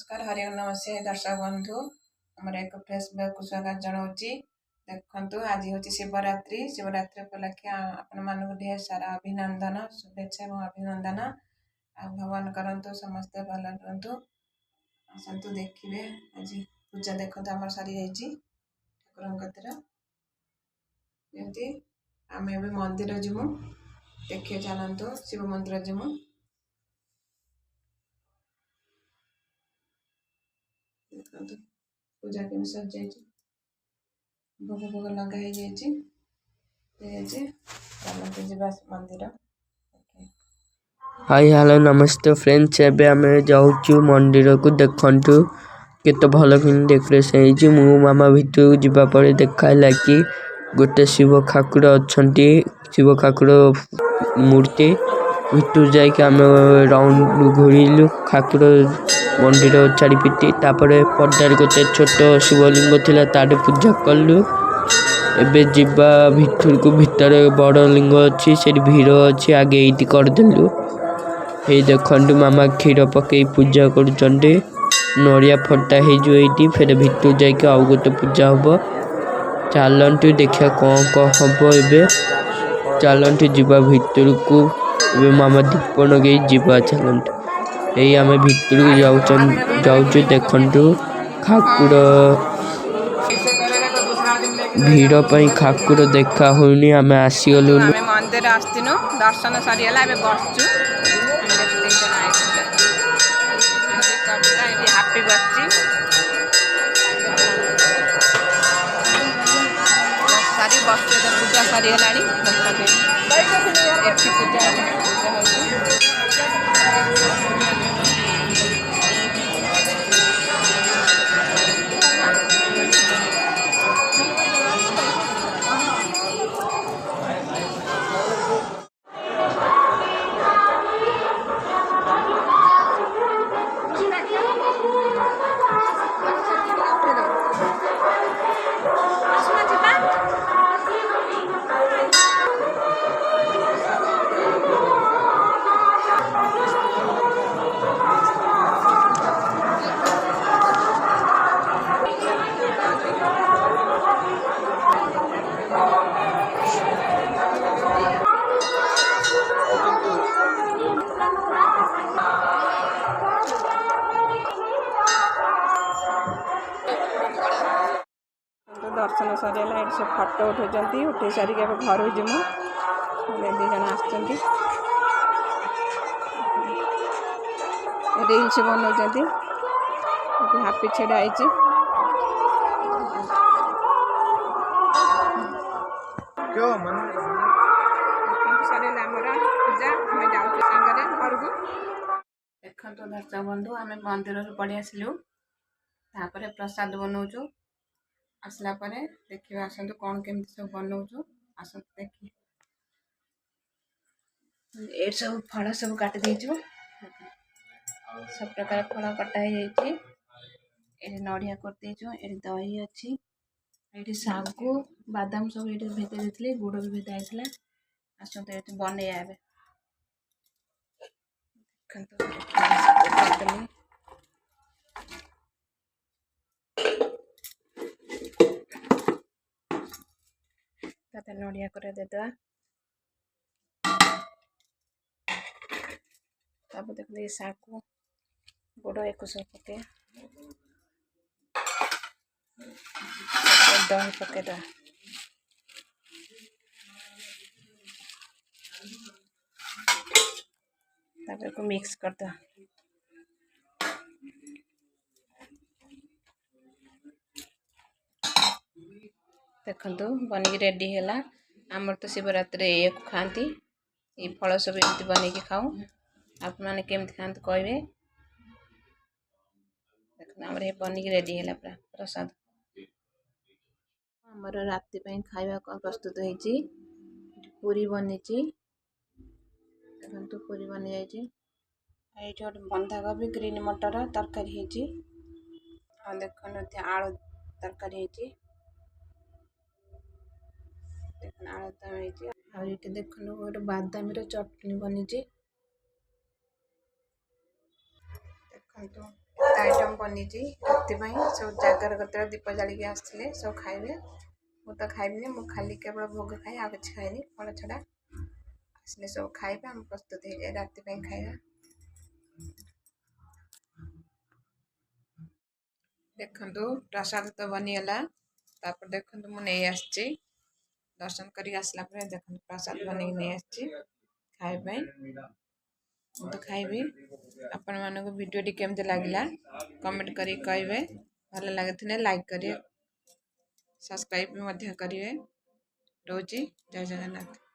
नमस्कार हरि ओम नमस्ते दर्शक बंधु आमर एक फेसबुक को स्वागत जनाऊँगी। देखु आज हूँ शिवरात्रि उपलक्षे आपण मानक ढेर सारा अभिनंदन शुभेच्छा और अभिनंदन आ भगवान करंतु समस्ते भल रुहतु आसतु देखिए आज पूजा देखो आम सरी जाइए ठाकुर आम ए मंदिर जीमु देखिए चलतु शिव मंदिर जीमु पूजा के सज जाइए भोग भोग लगा मंदिर। हाय हेलो नमस्ते फ्रेंड्स एबे आमे जाउछु मंदिर को देखंतु केते भलो कि डेकोरेशन हेछि मु मामा भितु जिबा परे देखाइला कि गोटे शिव ठाकुर अछंती शिव ठाकुर मूर्ति भितु जाय कि आमे राउंड घुरिलु ठाकुर मंदिर चारिपिटी तापरे पड्डार गोटे छोट शिवलिंग थिला ताडे पूजा कलु एबे जिबा भितर को भीतर बड़ लिंग अछि सेठी भीड़ अछि आगे इति कर देलु हे देखंतु मामा क्षीर पकई पूजा करूचंडी नरिया फटा हे जो एटी फेर भितु जाय के आउ गोटे पूजा हबो चलंतु देखिया कोन हबो एबे चलंतु जिबा भितर को एबे मामा दीपन गई जिबा चलंतु एई आमे भितर जाउछु देखंतु ठाकुर भीड़ पई ठाकुर देखा होनी आमे आसी गलु आमे मंदिर आस्तिनु दर्शन सरीला एबे बसचु हैप्पी बर्थडे सारी बस पूजा सरीगलानी दर्शन सरीला ये फटो उठे सारिक घर जीमु दी जन रील्स बनाऊँ हापी छेड़ा देखो दर्शक बंधु आम मंदिर पड़े आसलु प्रसाद बनाऊँ आसला परे देखिए आसतु कौन केमती सब बनाऊँ आसतु देखिए ये सब फल सब काटी देचु सब प्रकार फल कटा ये नड़िया करदेचु ये दही अच्छी ये सागु बादाम सब ये भेदे देते गुड़ भी भेदा होता आसतु ये बनैया नड़िया कर देदेवा तब देखते सागु गुड़ एक सब पके दही पकेदा को मिक्स करदा देखो बनिक रेडी है आमर तो शिवरात्रि ये खाती ये फल सब एमती बन खाऊ आप मैंने केमती खाते कहे आमर ये बनिक रेडी है पूरा प्रसाद आमर राति खाଇବା प्रस्तुत होती पूरी बनी देखो पूरी बनी जाइए गोटे बंधाकोबी ग्रीन मटर तरकारी देखो आलू तरकारी देखो गोटे बादाम चटनी बनी देखो आइटम बनीची राति सब जगार कतरा दीप जालिक आसते सब खाइबे मु तो खाइबिनी मु खाली केवल भोग खाई आ किसी खाइनी फल छड़ा आसले सब खाइबे हम प्रस्तुत हो जाए राति खाइबा देखंतु प्रसाद तो बनीगला तापर देखंतु मु नहीं आसची दर्शन करी आसला पर देखंतु प्रसाद बनी नहीं आसची खाइबे मु तो खाइबी आपण मानको वीडियो टी केमते लागला कमेंट करी कहबे भल लागिथिने लाइक करिए सब्सक्राइब भी मध्य करिए रोजी जय जगन्नाथ।